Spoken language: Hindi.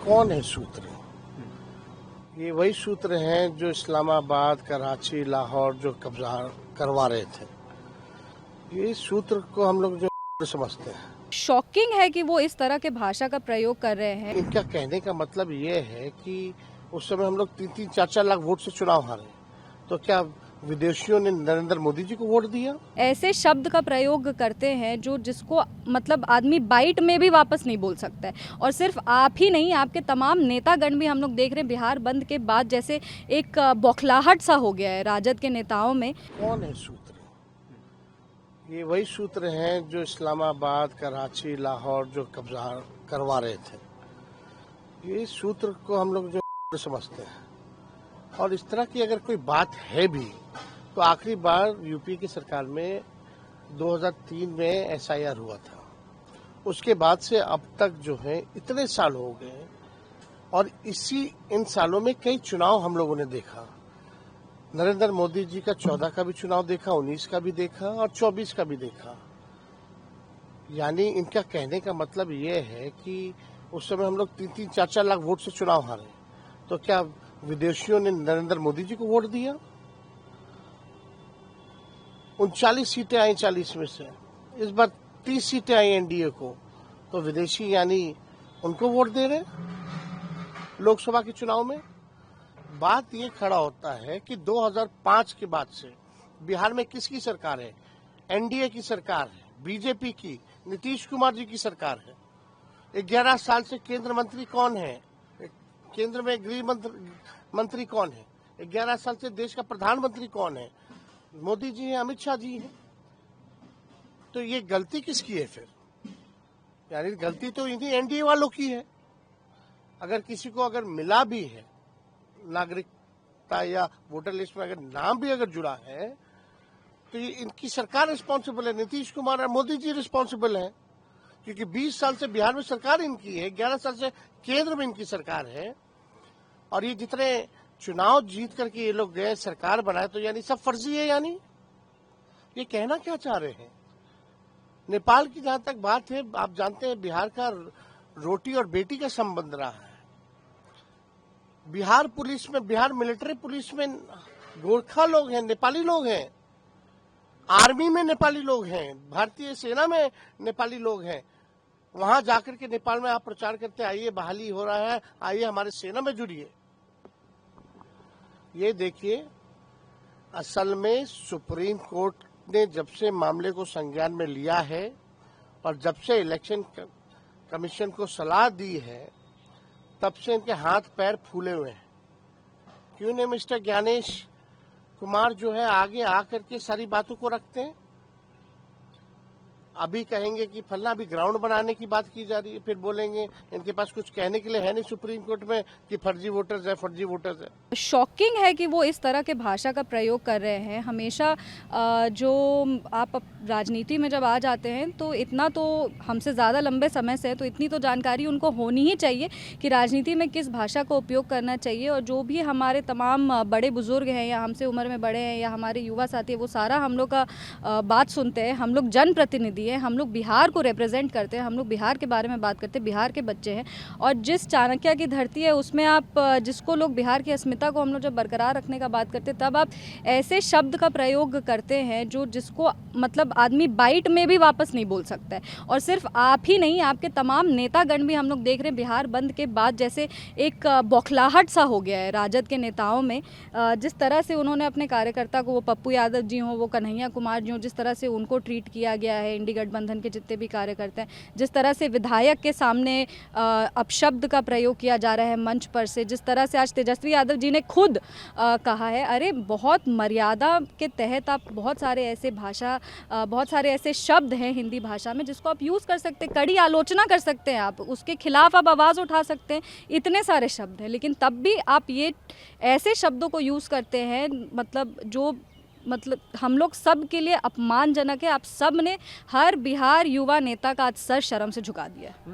कौन है सूत्र? ये वही सूत्र हैं जो इस्लामाबाद, कराची, लाहौर जो कब्जा करवा रहे थे। ये सूत्र को हम लोग जो समझते हैं। शॉकिंग है कि वो इस तरह के भाषा का प्रयोग कर रहे हैं। इनका कहने का मतलब ये है कि उस समय हम लोग 3-3, 4-4 लाख वोट से चुनाव हारे, तो क्या विदेशियों ने नरेंद्र मोदी जी को वोट दिया? ऐसे शब्द का प्रयोग करते हैं जो जिसको मतलब आदमी बाइट में भी वापस नहीं बोल सकता है। और सिर्फ आप ही नहीं, आपके तमाम नेतागण भी हम लोग देख रहे हैं बिहार बंद के बाद जैसे एक बौखलाहट सा हो गया है राजद के नेताओं में। कौन है सूत्र? ये वही सूत्र हैं जो इस्लामाबाद, कराची, लाहौर जो कब्जा करवा रहे थे। ये सूत्र को हम लोग जो समझते हैं। और इस तरह की अगर कोई बात है भी तो आखिरी बार यूपी की सरकार में 2003 में एसआईआर हुआ था। उसके बाद से अब तक जो है इतने साल हो गए और इन सालों में कई चुनाव हम लोगों ने देखा। नरेंद्र मोदी जी का 14 का भी चुनाव देखा, 19 का भी देखा और 24 का भी देखा। यानी इनका कहने का मतलब ये है कि उस समय हम लोग 3-3, 4-4 लाख वोट से चुनाव हारे, तो क्या विदेशियों ने नरेंद्र मोदी जी को वोट दिया? 39 सीटें आई 40 में से, इस बार 30 सीटें आई एनडीए को, तो विदेशी यानी उनको वोट दे रहे लोकसभा के चुनाव में। बात ये खड़ा होता है कि 2005 के बाद से बिहार में किसकी सरकार है? एनडीए की सरकार है, बीजेपी की, नीतीश कुमार जी की सरकार है। 11 साल से केंद्र मंत्री कौन है? केंद्र में गृह मंत्री कौन है? 11 साल से देश का प्रधानमंत्री कौन है? मोदी जी हैं, अमित शाह जी हैं। तो ये गलती किसकी है फिर? यानी गलती तो इन्हीं एनडीए वालों की है। अगर किसी को अगर मिला भी है नागरिकता या वोटर लिस्ट में अगर नाम भी अगर जुड़ा है तो ये इनकी सरकार रिस्पॉन्सिबल है, नीतीश कुमार और मोदी जी रिस्पॉन्सिबल है, क्योंकि 20 साल से बिहार में सरकार इनकी है, 11 साल से केंद्र में इनकी सरकार है। और ये जितने चुनाव जीत करके ये लोग गए, सरकार बनाए, तो यानी सब फर्जी है। यानी ये कहना क्या चाह रहे हैं? नेपाल की जहां तक बात है, आप जानते हैं बिहार का रोटी और बेटी का संबंध रहा है। बिहार पुलिस में, बिहार मिलिट्री पुलिस में गोरखा लोग हैं, नेपाली लोग हैं। आर्मी में नेपाली लोग हैं, भारतीय सेना में नेपाली लोग हैं। वहां जाकर के नेपाल में आप प्रचार करते आइए बहाली हो रहा है, आइए हमारे सेना में जुड़िए। ये देखिए, असल में सुप्रीम कोर्ट ने जब से मामले को संज्ञान में लिया है और जब से इलेक्शन कमीशन को सलाह दी है, तब से इनके हाथ पैर फूले हुए हैं। क्यों नहीं मिस्टर ज्ञानेश कुमार जो है आगे आकर के सारी बातों को रखते हैं? अभी कहेंगे कि फलना, अभी ग्राउंड बनाने की बात की जा रही है, फिर बोलेंगे इनके पास कुछ कहने के लिए है नहीं सुप्रीम कोर्ट में कि फर्जी वोटर्स है, फर्जी वोटर्स है। शॉकिंग है कि वो इस तरह के भाषा का प्रयोग कर रहे हैं। हमेशा जो आप राजनीति में जब आ जाते हैं तो इतना तो हमसे ज़्यादा लंबे समय से है, तो इतनी तो जानकारी उनको होनी ही चाहिए कि राजनीति में किस भाषा का उपयोग करना चाहिए। और जो भी हमारे तमाम बड़े बुजुर्ग हैं या हमसे उम्र में बड़े हैं या हमारे युवा साथी हैं, वो सारा हम लोग का बात सुनते हैं। हम लोग जनप्रतिनिधि हैं, हम लोग बिहार को रिप्रेजेंट करते हैं, हम लोग बिहार के बारे में बात करते हैं, बिहार के बच्चे हैं। और जिस चाणक्य की धरती है उसमें आप जिसको लोग बिहार की अस्मिता को हम लोग जब बरकरार रखने का बात करते हैं, तब आप ऐसे शब्द का प्रयोग करते हैं जो जिसको मतलब आदमी बाइट में भी वापस नहीं बोल सकता है। और सिर्फ आप ही नहीं, आपके तमाम नेतागण भी हम लोग देख रहे हैं बिहार बंद के बाद जैसे एक बौखलाहट सा हो गया है राजद के नेताओं में। जिस तरह से उन्होंने अपने कार्यकर्ता को, वो पप्पू यादव जी हों, वो कन्हैया कुमार जी हों, जिस तरह से उनको ट्रीट किया गया है, इंडी गठबंधन के जितने भी कार्यकर्ता हैं, जिस तरह से विधायक के सामने अपशब्द का प्रयोग किया जा रहा है मंच पर से, जिस तरह से आज तेजस्वी यादव जी ने खुद कहा है, अरे बहुत मर्यादा के तहत आप बहुत सारे ऐसे शब्द हैं हिंदी भाषा में जिसको आप यूज़ कर सकते हैं, कड़ी आलोचना कर सकते हैं, आप उसके खिलाफ आप आवाज़ उठा सकते हैं। इतने सारे शब्द हैं, लेकिन तब भी आप ये ऐसे शब्दों को यूज़ करते हैं मतलब हम लोग सब के लिए अपमानजनक है। आप सब ने हर बिहार युवा नेता का आज सर शर्म से झुका दिया है।